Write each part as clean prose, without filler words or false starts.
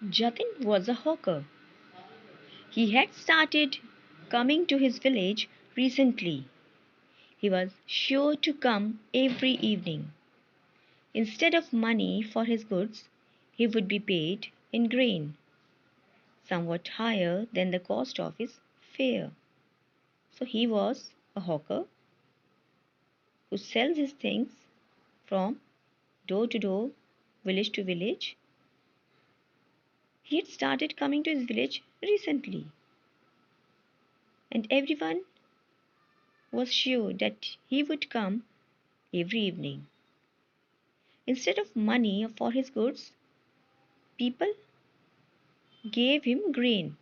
Jatin was a hawker. He had started coming to his village recently. He was sure to come every evening. Instead of money for his goods, he would be paid in grain, somewhat higher than the cost of his fare. So he was a hawker who sells his things from door to door, village to village. He had started coming to his village recently, and everyone was sure that he would come every evening. Instead of money for his goods, people gave him grain,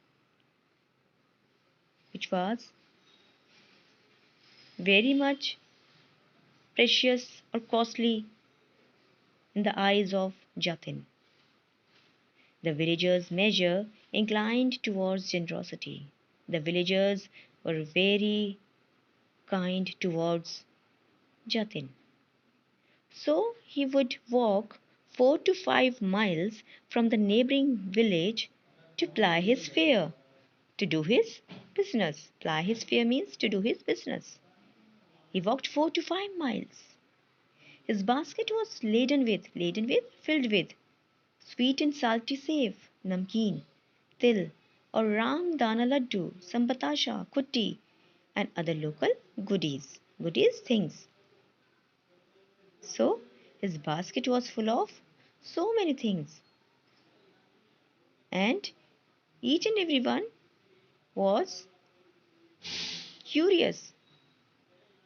which was very much precious or costly in the eyes of Jatin. The villagers' measure inclined towards generosity. The villagers were very kind towards Jatin. So he would walk 4 to 5 miles from the neighboring village to ply his fare, to do his business. Ply his fare means to do his business. He walked 4 to 5 miles. His basket was filled with sweet and salty sev, namkeen, til, or ram dana laddu, some batasha, kutti, and other local goodies things. So his basket was full of so many things, and each and every one was curious,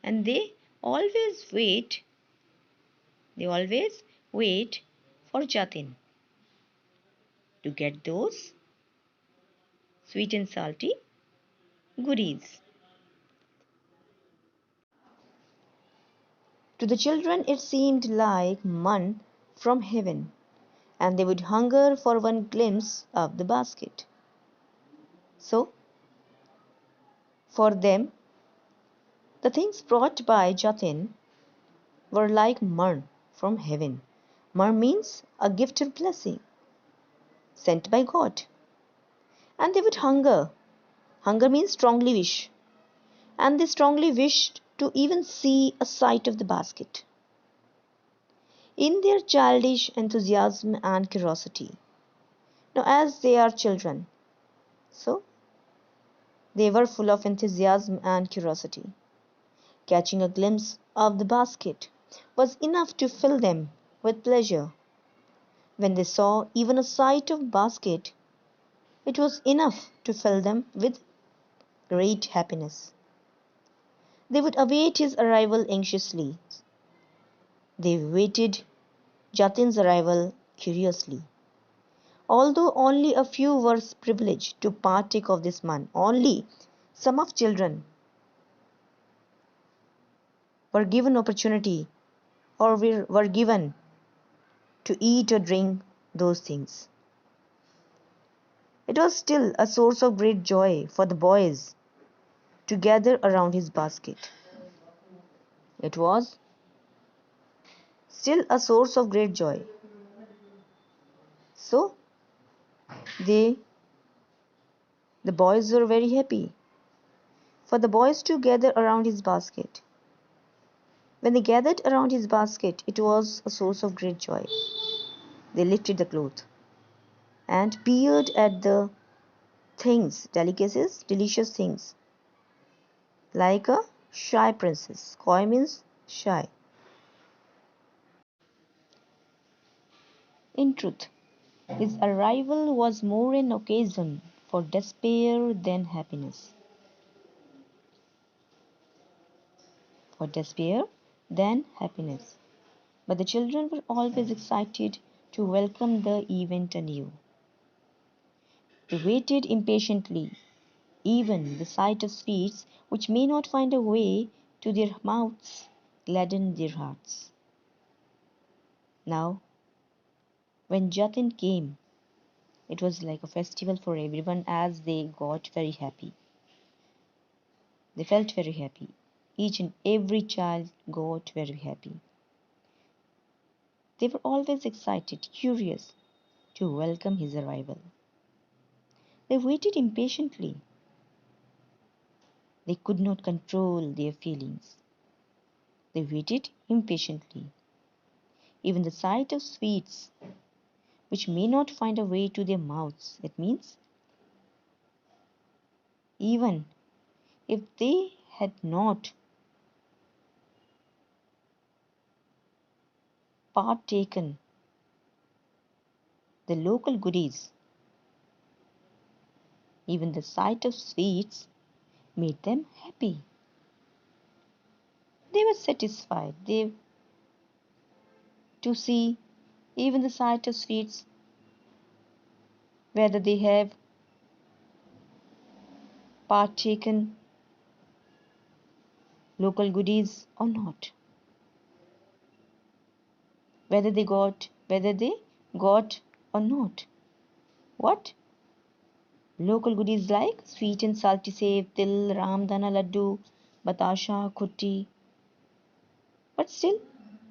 and always wait they always wait for Jatin to get those sweet and salty goodies. To the children it seemed like man from heaven, and they would hunger for one glimpse of the basket. So, for them, the things brought by Jatin were like man from heaven. Man means a gift or blessing sent by God. And they would hunger. Hunger means strongly wish. And they strongly wished to even see a sight of the basket. In their childish enthusiasm and curiosity. Now, as they are children, so they were full of enthusiasm and curiosity. Catching a glimpse of the basket was enough to fill them with pleasure. When they saw even a sight of basket, it was enough to fill them with great happiness. They would await his arrival anxiously. They waited Jatin's arrival curiously. Although only a few were privileged to partake of this man, only some of children were given opportunity or were given to eat or drink those things. It was still a source of great joy for the boys to gather around his basket. It was still a source of great joy. So they the boys were very happy for the boys to gather around his basket. When they gathered around his basket, it was a source of great joy. They lifted the cloth and peered at the things, delicacies, delicious things, like a shy princess. Koi means shy. In truth, his arrival was more an occasion for despair than happiness. For despair than happiness. But the children were always excited to welcome the event anew. They waited impatiently. Even the sight of sweets which may not find a way to their mouths gladdened their hearts. Now, when Jatin came, it was like a festival for everyone as they got very happy. They felt very happy. Each and every child got very happy. They were always excited, curious to welcome his arrival. They waited impatiently. They could not control their feelings. They waited impatiently. Even the sight of sweets, which may not find a way to their mouths, it means, even if they had not partaken the local goodies, even the sight of sweets made them happy. They were satisfied to see even the sight of sweets, whether they have partaken local goodies or not, whether they got or not. What? Local goodies like sweet and salty save, til, ramdana laddu, batasha, khutti. But still,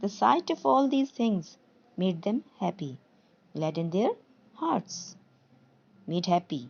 the sight of all these things made them happy, gladdened their hearts, made happy.